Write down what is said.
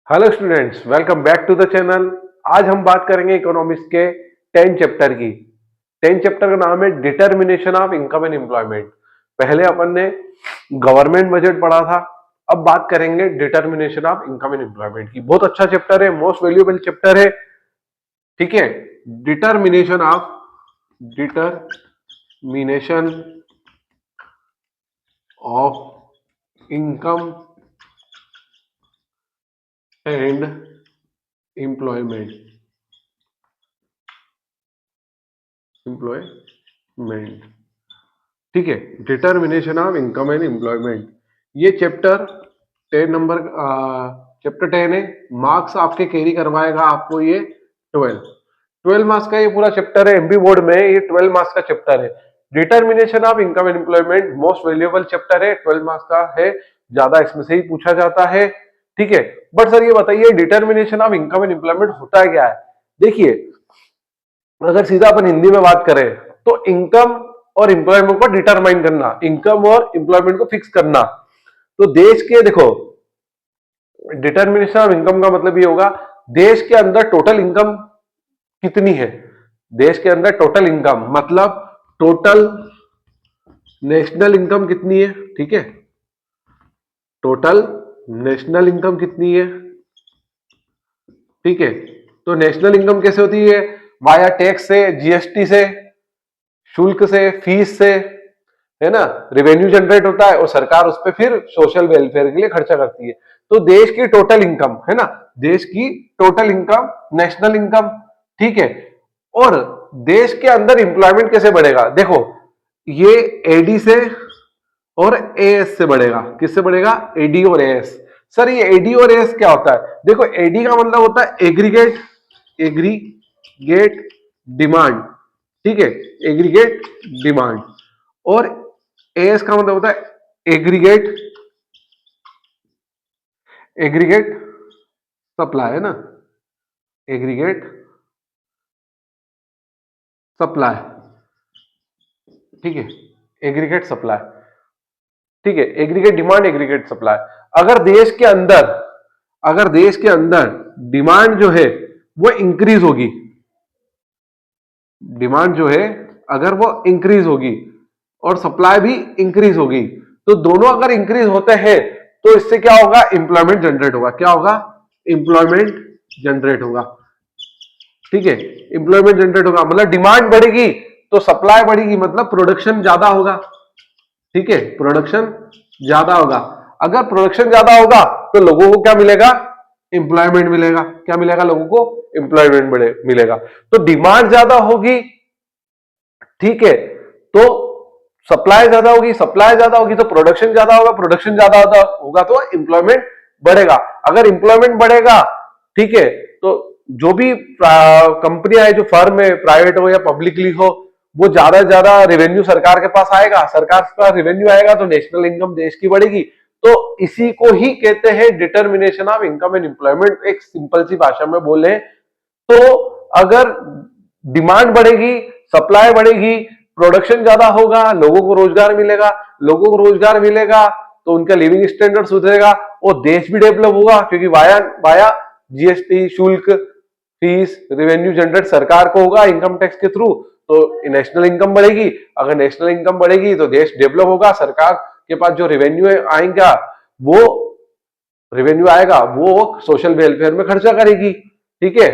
Hello students, welcome back to the channel. आज हम बात करेंगे इकोनॉमिक्स के 10 चैप्टर की। 10 चैप्टर का नाम है determination of income and employment. पहले अपन ने गवर्नमेंट बजट पढ़ा था, अब बात करेंगे determination of income and employment की। बहुत अच्छा चैप्टर है, मोस्ट वैल्यूएबल चैप्टर है। ठीक है, determination of income and employment. ठीक है, determination of income and employment, ये चैप्टर 10 नंबर चैप्टर 10 है। मार्क्स आपके कैरी करवाएगा आपको ये 12 मार्क्स का ये पूरा चैप्टर है। एमपी बोर्ड में ये 12 मार्क्स का चैप्टर है। Determination of income and employment most valuable chapter है, 12 मार्क्स का है, ज्यादा इसमें से ही पूछा जाता है। ठीक है, बट सर ये बताइए determination of income and employment होता है क्या है? देखिए, अगर सीधा अपन हिंदी में बात करें तो इनकम और एम्प्लॉयमेंट को डिटरमाइन करना, इनकम और एम्प्लॉयमेंट को फिक्स करना। तो देश के, देखो, डिटर्मिनेशन ऑफ इनकम का मतलब ये होगा देश के अंदर टोटल इनकम कितनी है। देश के अंदर टोटल इनकम मतलब टोटल नेशनल इनकम कितनी है। ठीक है, टोटल नेशनल इनकम कितनी है। ठीक है, तो नेशनल इनकम कैसे होती है? वाया टैक्स से, जीएसटी से, शुल्क से, फीस से, है ना, रेवेन्यू जनरेट होता है और सरकार उस पर फिर सोशल वेलफेयर के लिए खर्चा करती है। तो देश की टोटल इनकम, है ना, देश की टोटल इनकम नेशनल इनकम। ठीक है, और देश के अंदर एम्प्लॉयमेंट कैसे बढ़ेगा? देखो, ये एडी से और एएस से बढ़ेगा। किससे बढ़ेगा? एडी और एएस। सर ये एडी और एएस क्या होता है? देखो, एडी का मतलब होता है एग्रीगेट डिमांड। ठीक है, एग्रीगेट डिमांड। और एएस का मतलब होता है एग्रीगेट सप्लाई, है ना, एग्रीगेट सप्लाई। ठीक है, एग्रीगेट सप्लाई। ठीक है, एग्रीगेट डिमांड, एग्रीगेट सप्लाई। अगर देश के अंदर डिमांड जो है वो इंक्रीज होगी, डिमांड जो है अगर वो इंक्रीज होगी और सप्लाई भी इंक्रीज होगी, तो दोनों अगर इंक्रीज होते हैं तो इससे क्या होगा? एम्प्लॉयमेंट जनरेट होगा। क्या होगा? एम्प्लॉयमेंट जनरेट होगा। ठीक है, एम्प्लॉयमेंट जनरेट होगा मतलब डिमांड बढ़ेगी तो सप्लाई बढ़ेगी, मतलब प्रोडक्शन ज्यादा होगा। ठीक है, प्रोडक्शन ज्यादा होगा। अगर प्रोडक्शन ज्यादा होगा तो लोगों को क्या मिलेगा? एम्प्लॉयमेंट मिलेगा। क्या मिलेगा? लोगों को एम्प्लॉयमेंट मिलेगा। तो डिमांड ज्यादा होगी, ठीक है, तो सप्लाई ज्यादा होगी तो प्रोडक्शन ज्यादा होगा, प्रोडक्शन ज्यादा होगा तो एम्प्लॉयमेंट बढ़ेगा। अगर एम्प्लॉयमेंट बढ़ेगा, ठीक है, तो जो भी कंपनियां है, जो फर्म है, प्राइवेट हो या पब्लिकली हो, वो ज्यादा से ज्यादा रेवेन्यू सरकार के पास आएगा। सरकार के पास रेवेन्यू आएगा तो नेशनल इनकम देश की बढ़ेगी। तो इसी को ही कहते हैं determination of income and employment. एक सिंपल सी भाषा में बोले तो अगर डिमांड बढ़ेगी, सप्लाई बढ़ेगी, प्रोडक्शन ज्यादा होगा, लोगों को रोजगार मिलेगा, लोगों को रोजगार मिलेगा तो उनका लिविंग स्टैंडर्ड सुधरेगा और देश भी डेवलप होगा, क्योंकि वाया जीएसटी, शुल्क, फीस, रेवेन्यू जनरेट सरकार को होगा इनकम टैक्स के थ्रू। तो नेशनल इनकम बढ़ेगी। अगर नेशनल इनकम बढ़ेगी तो देश डेवलप होगा। सरकार के पास जो रेवेन्यू आएगा, वो रेवेन्यू आएगा वो सोशल वेलफेयर में खर्चा करेगी। ठीक है,